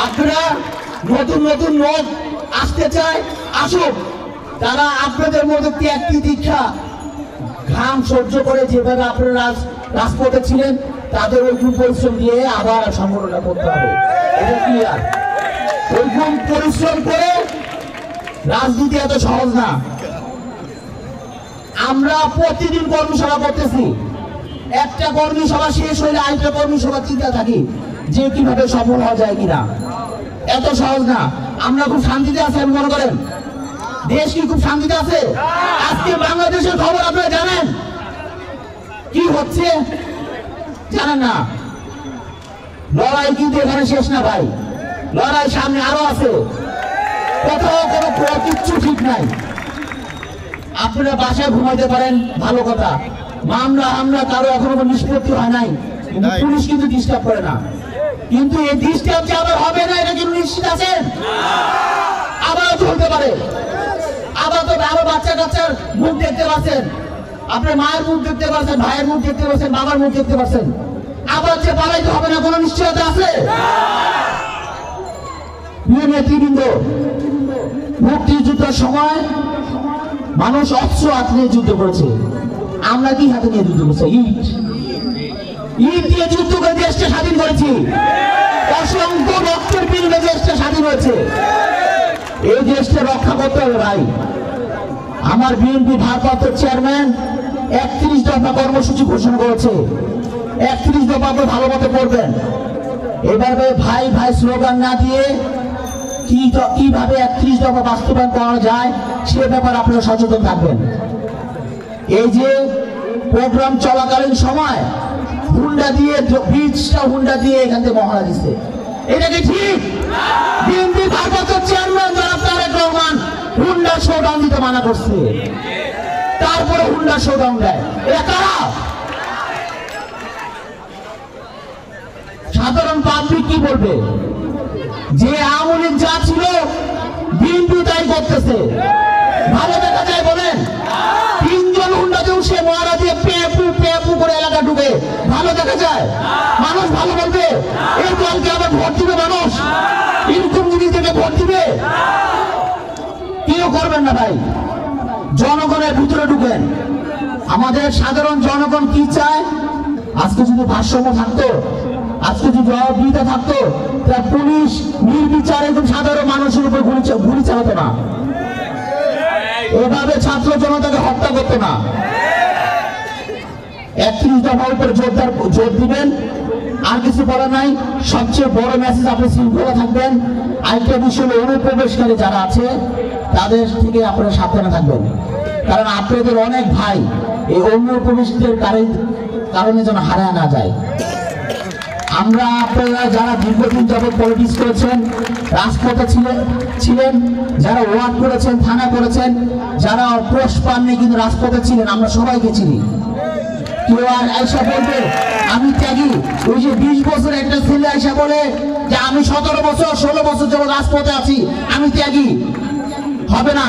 আপনারা নতুন নতুন লোক আসতে চায়, আসুক। তারা আপনাদের মধ্যে ত্যাগ দীক্ষা ঘাম সহ্য করে যেভাবে আপনারা রাজপথে ছিলেন, তাদের ওইরকম পরিশ্রম দিয়ে আবার সংগঠনটা করতে হবে। এটা ক্লিয়ার। ওইরকম পরিশ্রম করে রাজনীতি এত সহজ না। আমরা প্রতিদিন কর্মসভা করতেছি, একটা কর্মসভা শেষ হলে আরেকটা কর্মসভা চিন্তা থাকি যে কিভাবে সফল হওয়া যায় কিনা। এত সহজ না। আমরা খুব শান্তিতে আছি, আমি মনে করেন দেশ কি খুব শান্তিতে আছে? আজকে বাংলাদেশের খবর আপনারা জানেন কি হচ্ছে? জানেন না। লড়াই কিন্তু এখানে শেষ না ভাই, লড়াই সামনে আরো আছে। কোথাও কোনো কিচ্ছু ঠিক নাই। আপনারা বাসায় ঘুমাইতে পারেন, ভালো কথা। মামলা কারো এখনো নিষ্পত্তি হয় নাই, কিন্তু পুলিশ কিন্তু ডিস্টার্ব করে না। কিন্তু এই ডিস্টার্ব যে আবার হবে না, এটা কিন্তু নিশ্চিত আছেন? আবারও চলতে পারে। আবার বাচ্চা কাচ্চার মুখ দেখতে পাচ্ছেন, আপনার মায়ের মুখ দেখতে পাচ্ছেন, ভাইয়ের মুখ দেখতে পাচ্ছেন, বাবার মুখ দেখতে পাচ্ছেন। আবার যে পালাইতে হবে না, কোনো নিশ্চয়তা আছে? নেতৃবৃন্দ, মুক্তিযুদ্ধের সময় মানুষ অস্ত্র হাতে নিয়ে যুদ্ধ করেছে। আমরা কি হাতে নিয়ে যুদ্ধ করছি? ইট দিয়ে যুদ্ধ করে দেশটা স্বাধীন করেছি। অসংখ্য রক্তের বিনিময়ে দেশটা স্বাধীন হয়েছে। এই দেশটা রক্ষা করতে হবে ভাই। আমার বিএনপি ভারপ্রাপ্ত চেয়ারম্যান 31 দফা কর্মসূচি ঘোষণা করেছে। 31 দফা ভালো মতো পড়বেন। এভাবে ভাই ভাই স্লোগান না দিয়ে কিভাবে 31 দফা বাস্তবায়ন করা যায় সে ব্যাপারে আপনারা সচেতন থাকবেন। এই যে প্রোগ্রাম চলাকালীন সময় হুন্ডা দিয়ে, ব্রিজটা হুন্ডা দিয়ে এখান থেকে মহড়া দিচ্ছে, এটা কি ঠিক? বিএনপি ভারপ্রাপ্ত চেয়ারম্যান জনাব তারেক রহমান হুন্ডা শোডাউন দিতে মানা করছে, তারপরে হুন্ডা শোডাউন দেয়। এটা কারা? সাধারণ পাবলিক কি বলবে? যে আওয়ামী লীগ যা ছিল বিএনপি তাই করতেছে। ভালো দেখা যায় বলেন? 3 জন হুন্ডাতে উঠে মহারা দিয়ে পেপু করে এলাকা ঢুকে ভালো দেখা যায়? মানুষ ভালো বলবে? এই দলকে আবার ভোট দিবে মানুষ? এরকম জিনিস থেকে ভোট দিবে? কেউ করবেন না ভাই। জনগণের ভিতরে ঢুকেন। আমাদের সাধারণ জনগণ কি চায়? আজকে যদি ভারসাম্য থাকতো, আজকে যদি জবাবদিহিতা থাকতো, তার পুলিশ নির্বিচারে একদম সাধারণ মানুষের উপর গুলি চালাতো না, এভাবে ছাত্র জনতাকে হত্যা করতো না। 31 দফার উপরে জোর দিবেন, আর কিছু বলা নাই। সবচেয়ে বড় মেসেজ, আপনি শৃঙ্খলা থাকবেন। আরেকটা বিষয় হলো অনুপ্রবেশকারী যারা আছে তাদের থেকে আপনারা সাবধানে থাকবেন, কারণ আপনাদের অনেক ভাই এই অনুপ্রবেশদের কারণে যেন হারায় না যায়। আমরা আপনারা যারা দীর্ঘদিন যাবৎ পলিটিক্স করেছেন, রাজপথে ছিলেন, যারা ওয়ার্ড করেছেন, থানা করেছেন, যারা পোস্ট পাননি কিন্তু রাজপথে ছিলেন, আমরা সবাইকে চিনি। কেউ আর আয়সা বলবে আমি ত্যাগী? ওই যে 20 বছর একটা ছেলে আয়সা বলে যে আমি 17 বছর 16 বছর যাবৎ রাজপথে আছি, আমি ত্যাগী। হবে না।